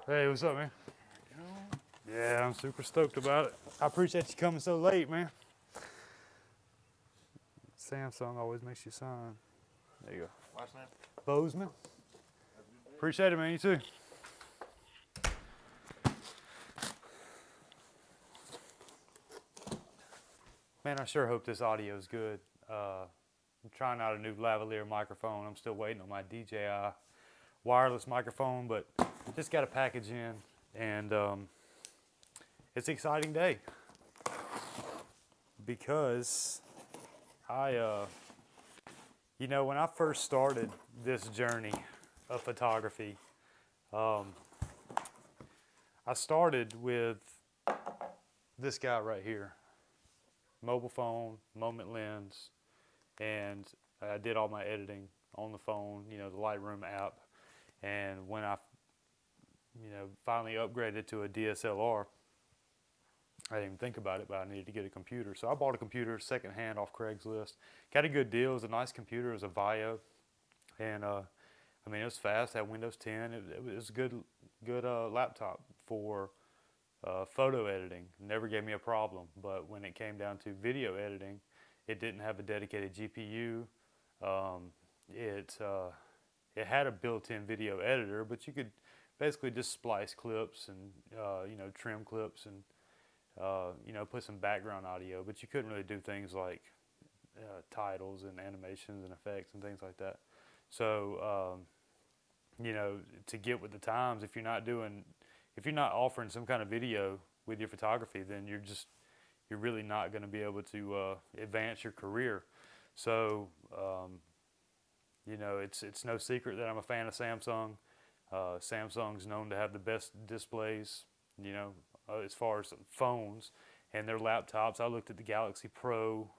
Hey, what's up, man? Yeah, I'm super stoked about it. I appreciate you coming so late, man. Samsung always makes you sign. There you go. Last name? Bozeman. Appreciate it, man. You too. Man, I sure hope this audio is good. I'm trying out a new lavalier microphone. I'm still waiting on my DJI wireless microphone, but just got a package in, and it's an exciting day because when I first started this journey of photography, I started with this guy right here, mobile phone, moment lens, and I did all my editing on the phone, the Lightroom app. And when I, finally upgraded to a DSLR, I didn't even think about it, but I needed to get a computer. So I bought a computer secondhand off Craigslist. Got a good deal. It was a nice computer. It was a Vio. And, it was fast. Had Windows 10. It was a good laptop for photo editing. Never gave me a problem. But when it came down to video editing, it didn't have a dedicated GPU. It had a built-in video editor, but you could basically just splice clips and trim clips and put some background audio, but you couldn't really do things like titles and animations and effects and things like that. So to get with the times, if you're not offering some kind of video with your photography, then you're really not going to be able to advance your career. So it's no secret that I'm a fan of Samsung. Samsung's known to have the best displays, as far as phones and their laptops. I looked at the Galaxy Pro,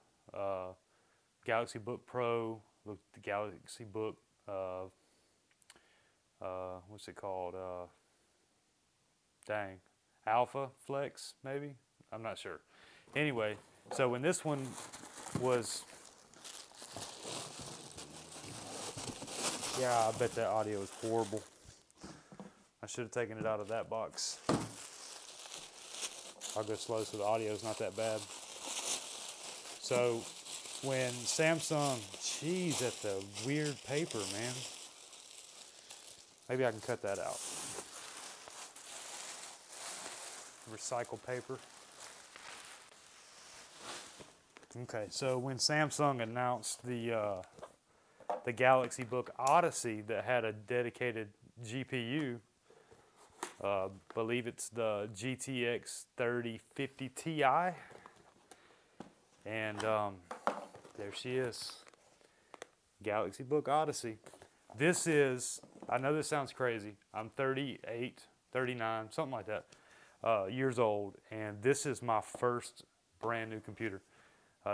Galaxy Book Pro, looked at the Galaxy Book, what's it called? Alpha Flex, maybe? I'm not sure. Anyway, so when this one was, yeah, I bet that audio is horrible. I should have taken it out of that box. I'll go slow so the audio is not that bad. So when Samsung, geez, that's the weird paper, man. Maybe I can cut that out. Recycled paper. Okay, so when Samsung announced the Galaxy Book Odyssey that had a dedicated GPU, believe it's the GTX 3050 Ti, and there she is, Galaxy Book Odyssey. This is, I know this sounds crazy, I'm 38, 39, something like that, years old, and this is my first brand new computer.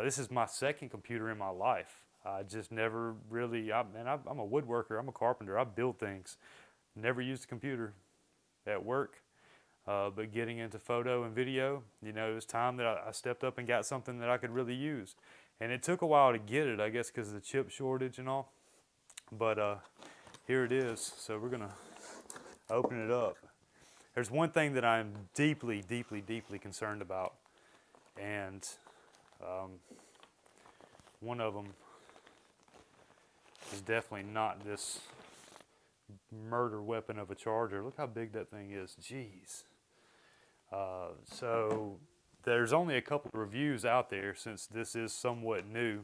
This is my second computer in my life. I just never really, I'm a woodworker, I'm a carpenter, I build things. Never used a computer at work, but getting into photo and video, it was time that I stepped up and got something that I could really use. And it took a while to get it, I guess, because of the chip shortage and all. But here it is. So we're gonna open it up. There's one thing that I'm deeply, deeply, deeply concerned about, and one of them is definitely not this murder weapon of a charger. Look how big that thing is. Jeez. So there's only a couple of reviews out there since this is somewhat new.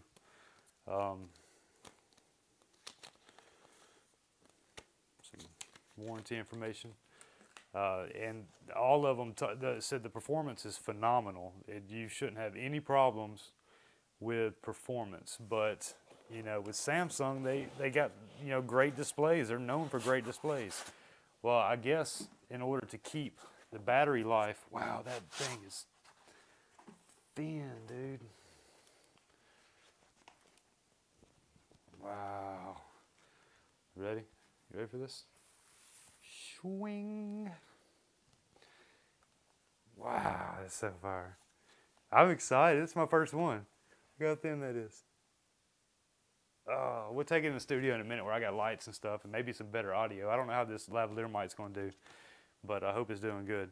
Some warranty information. And all of them said the performance is phenomenal. You shouldn't have any problems with performance. But, with Samsung, they got, great displays. They're known for great displays. Well, I guess in order to keep the battery life, wow, that thing is thin, dude. Wow. Ready? You ready for this? Swing. Wow, that's so fire. I'm excited. It's my first one. Look how thin that is. Oh, we'll take it in the studio in a minute where I got lights and stuff and maybe some better audio. I don't know how this lavalier mic's going to do. but I hope it's doing good.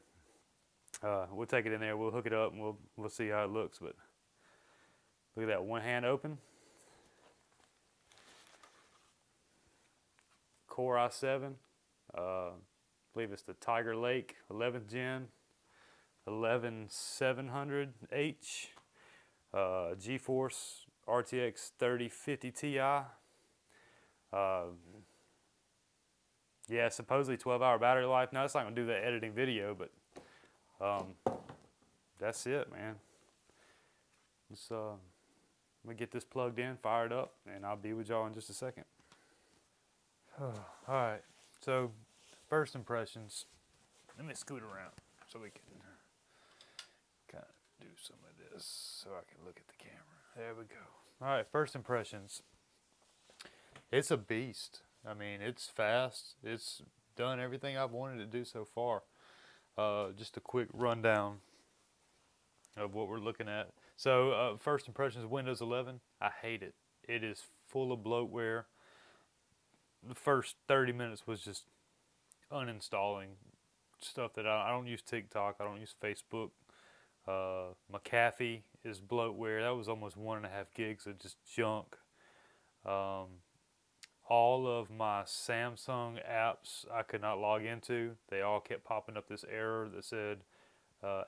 We'll take it in there, we'll hook it up, and we'll see how it looks. But look at that, one hand open. Core i7, I believe it's the Tiger Lake 11th gen, 11700H, GeForce RTX 3050 Ti. Yeah, supposedly 12-hour battery life. Now, it's not going to do that editing video, but that's it, man. Let's, I'm going to get this plugged in, fired up, and I'll be with y'all in just a second. Alright, so first impressions. Let me scoot around so we can kind of do some of this so I can look at the camera. There we go. Alright, first impressions. It's a beast. I mean, it's fast. It's done everything I've wanted to do so far. Just a quick rundown of what we're looking at. So, first impressions, Windows 11. I hate it. It is full of bloatware. The first 30 minutes was just uninstalling stuff that I don't use TikTok. I don't use Facebook. McAfee is bloatware. That was almost 1.5 gigs of just junk. All of my Samsung apps I could not log into. They all kept popping up this error that said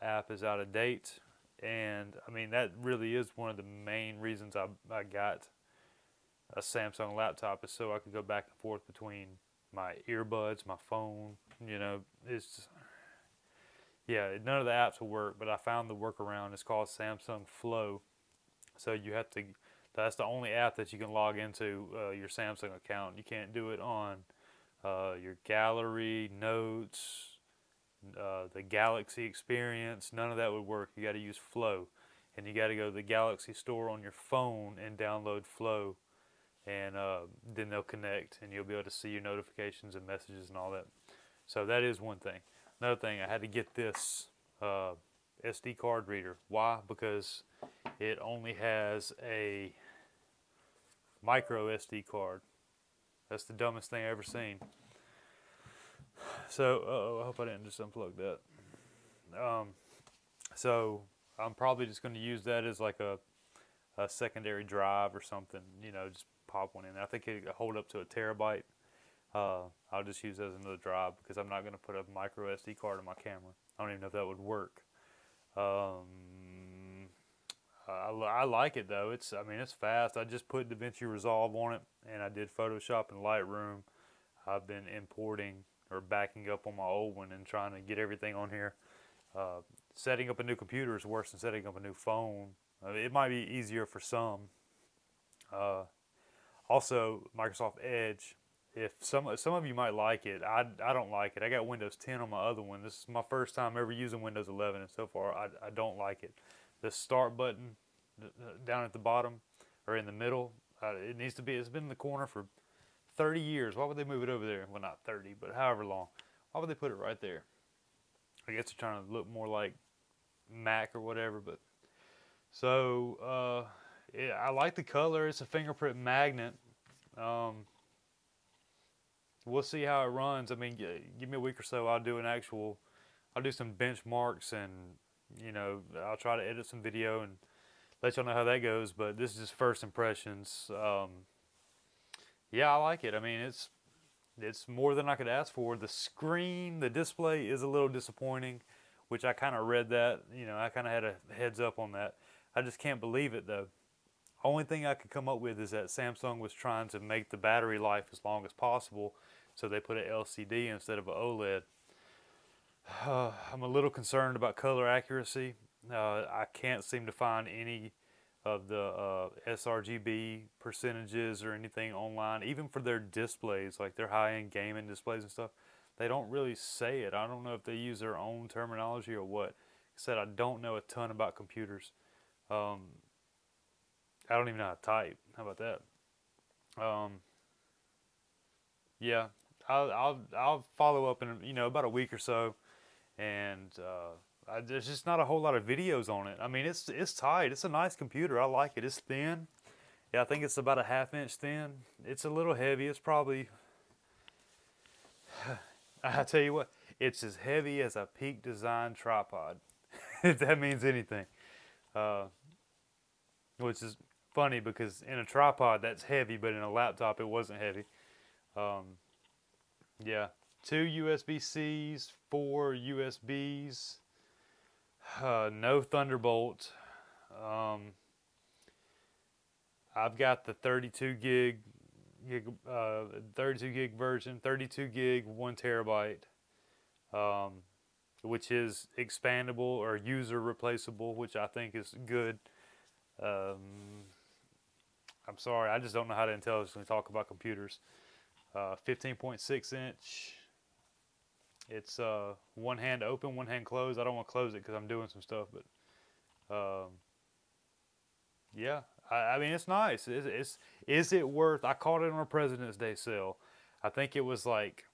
app is out of date. And I mean, that really is one of the main reasons I got a Samsung laptop, is so I could go back and forth between my earbuds, my phone. You know, it's just, yeah, none of the apps will work, but I found the workaround. It's called Samsung Flow. So you have to, that's the only app that you can log into your Samsung account. You can't do it on your gallery, notes, the Galaxy experience. None of that would work. You got to use Flow, and you got to go to the Galaxy store on your phone and download Flow, and then they'll connect, and you'll be able to see your notifications and messages and all that. So that is one thing. Another thing, I had to get this SD card reader. Why? Because it only has a micro SD card. That's the dumbest thing I've ever seen. So, I hope I didn't just unplug that. So, I'm probably just going to use that as like a secondary drive or something. You know, just pop one in. I think it can hold up to a terabyte. I'll just use that as another drive because I'm not going to put a micro SD card in my camera. I don't even know if that would work. I like it though. I mean, it's fast. I just put DaVinci Resolve on it, and I did Photoshop and Lightroom. I've been importing or backing up on my old one and trying to get everything on here. Setting up a new computer is worse than setting up a new phone. It might be easier for some. Also, Microsoft Edge. If some of you might like it, I don't like it. I got Windows 10 on my other one. This is my first time ever using Windows 11, and so far I don't like it. The start button down at the bottom or in the middle, it needs to be. It's been in the corner for 30 years. Why would they move it over there? Well, not 30, but however long. Why would they put it right there? I guess they're trying to look more like Mac or whatever. But so yeah, I like the color. It's a fingerprint magnet. We'll see how it runs. I mean, give me a week or so. I'll do some benchmarks, and you know, I'll try to edit some video and let y'all know how that goes. But this is just first impressions. Yeah, I like it. I mean, it's more than I could ask for. The screen, the display is a little disappointing, which I kind of read that. You know, I kind of had a heads up on that. I just can't believe it though. Only thing I could come up with is that Samsung was trying to make the battery life as long as possible, so they put an LCD instead of an OLED. I'm a little concerned about color accuracy. I can't seem to find any of the sRGB percentages or anything online, even for their displays, like their high-end gaming displays and stuff. They don't really say it. I don't know if they use their own terminology or what. Like I said, I don't know a ton about computers. I don't even know how to type. How about that? Yeah, I'll follow up in about a week or so, and there's just not a whole lot of videos on it. I mean, it's tight. It's a nice computer. I like it. It's thin. Yeah, I think it's about a 1/2 inch thin. It's a little heavy. It's probably. I tell you what, It's as heavy as a Peak Design tripod, if that means anything. Uh, which is funny because in a tripod that's heavy, but in a laptop it wasn't heavy. Um, yeah, 2 USB-Cs, 4 USBs, no Thunderbolt. Um, I've got the 32 gig version, 32 gig, 1 TB, um, which is expandable or user replaceable, which I think is good. Um, I'm sorry, I just don't know how to intelligently talk about computers. 15.6 inch. It's one hand open, one hand closed. I don't want to close it because I'm doing some stuff, but yeah, I mean it's nice. Is it worth? I caught it on a President's Day sale. I think it was like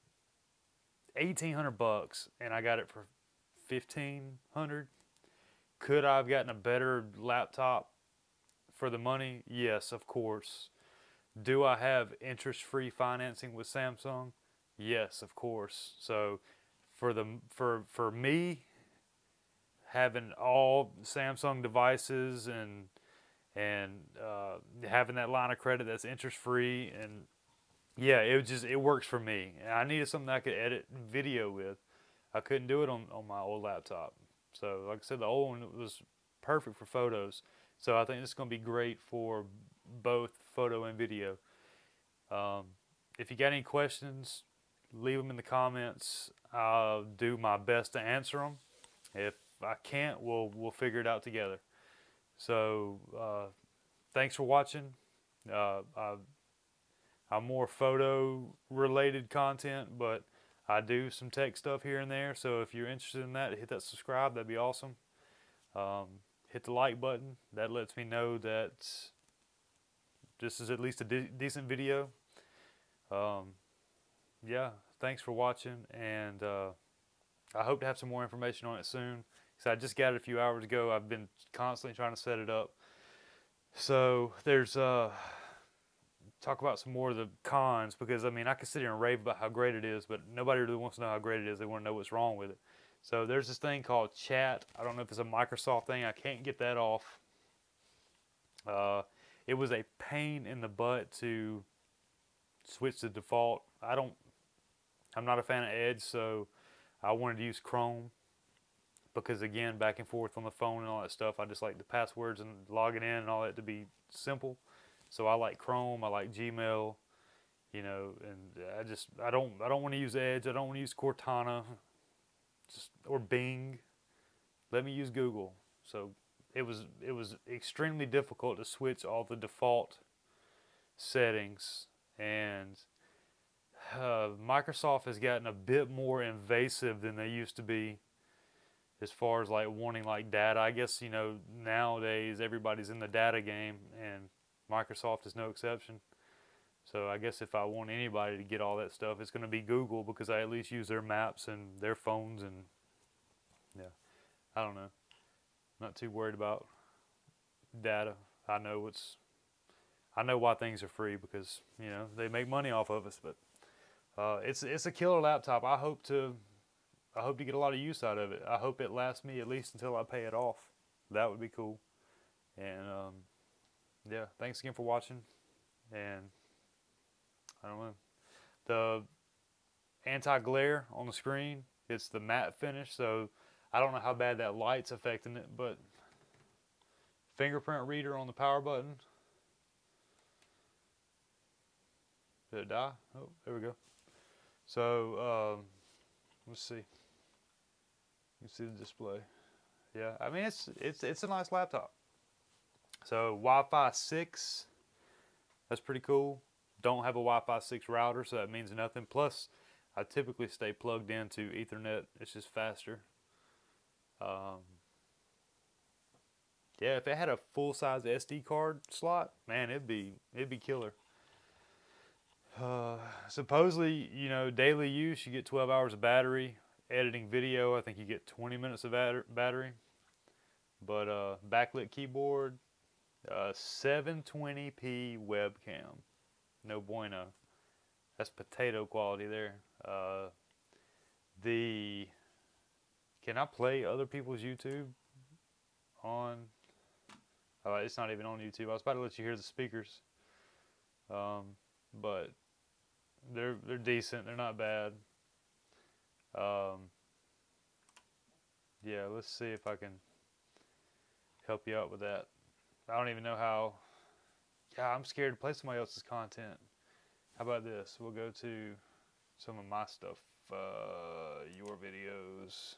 $1,800, and I got it for $1,500. Could I have gotten a better laptop for the money? Yes, of course. Do I have interest-free financing with Samsung? Yes, of course. So for me having all Samsung devices and having that line of credit that's interest-free, and yeah, it works for me. And I needed something that I could edit video with. I couldn't do it on my old laptop. So like I said, the old one was perfect for photos. So I think it's going to be great for both photo and video. If you got any questions, leave them in the comments. I'll do my best to answer them. If I can't, we'll figure it out together. So thanks for watching. I'm more photo related content, but I do some tech stuff here and there. So if you're interested in that, hit that subscribe. That'd be awesome. Hit the like button. That lets me know that this is at least a decent video. Yeah, thanks for watching, and I hope to have some more information on it soon. So I just got it a few hours ago. I've been constantly trying to set it up. So there's talk about some more of the cons, because I mean I could sit here and rave about how great it is, but nobody really wants to know how great it is. They want to know what's wrong with it. So there's this thing called chat. I don't know if it's a Microsoft thing. I can't get that off. It was a pain in the butt to switch to default. I'm not a fan of Edge, so I wanted to use Chrome, because again, back and forth on the phone and all that stuff, I just like the passwords and logging in and all that to be simple. So I like Chrome, I like Gmail, you know, and I don't want to use Edge. I don't want to use Cortana, or Bing. Let me use Google. So it was extremely difficult to switch all the default settings, and Microsoft has gotten a bit more invasive than they used to be, as far as like wanting like data. I guess, you know, nowadays everybody's in the data game, and Microsoft is no exception. So I guess if I want anybody to get all that stuff, it's going to be Google, because I at least use their maps and their phones, and yeah, I don't know. Not too worried about data. I know why things are free, because, you know, they make money off of us. But it's a killer laptop. I hope to get a lot of use out of it. I hope it lasts me at least until I pay it off. That would be cool. And yeah, thanks again for watching. And I don't know, the anti-glare on the screen, it's the matte finish, so I don't know how bad that light's affecting it, but fingerprint reader on the power button. Did it die? Oh, there we go. So let's see. You can see the display. Yeah, I mean it's a nice laptop. So Wi-Fi 6, that's pretty cool. Don't have a Wi-Fi 6 router, so that means nothing. Plus, I typically stay plugged into Ethernet. It's just faster. Yeah, if it had a full-size SD card slot, man, it'd be killer. Supposedly, you know, daily use, you get 12 hours of battery. Editing video, I think you get 20 minutes of battery. But backlit keyboard, 720p webcam. No bueno. That's potato quality there. Can I play other people's YouTube on? Oh, it's not even on YouTube. I was about to let you hear the speakers, but they're decent. They're not bad. Yeah, let's see if I can help you out with that. I don't even know how. Yeah, I'm scared to play somebody else's content. How about this? We'll go to some of my stuff. Your videos.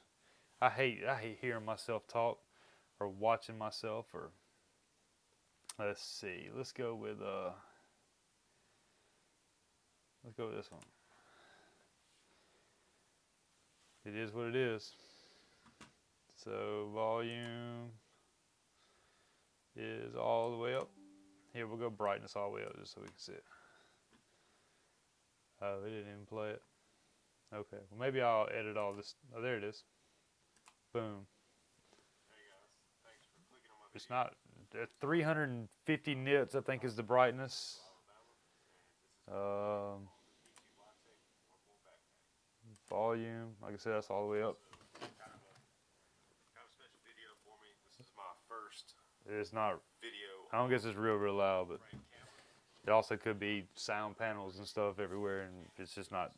I hate hearing myself talk or watching myself. Or let's see. Let's go with this one. It is what it is. So volume is all the way up. Here, we'll go brightness all the way up just so we can see it. Oh, they didn't even play it. Okay, well maybe I'll edit all this. Oh, there it is. Boom. Hey guys, thanks for clicking on my video. It's not, 350 nits I think is the brightness. Volume, like I said, that's all the way up. Kind of a special video for me. This is my first It's not, video. I don't guess it's real loud, but Prank camera. it also could be sound panels and stuff everywhere, and it's just not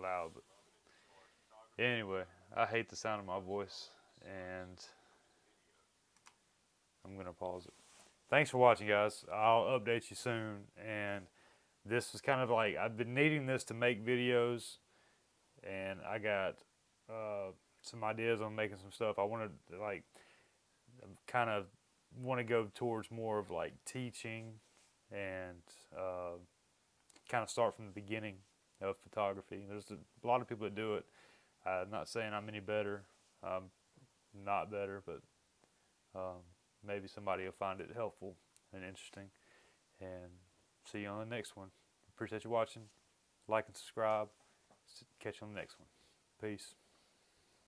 loud. But anyway, I hate the sound of my voice, and I'm gonna pause it. Thanks for watching, guys. I'll update you soon. And this was kind of like, I've been needing this to make videos, and I got some ideas on making some stuff. I wanted to like kind of want to go towards more of like teaching and kind of start from the beginning of photography. There's a lot of people that do it. I'm not saying I'm any better. I'm not better, but maybe somebody will find it helpful and interesting. And see you on the next one. Appreciate you watching. Like and subscribe. Catch you on the next one. Peace.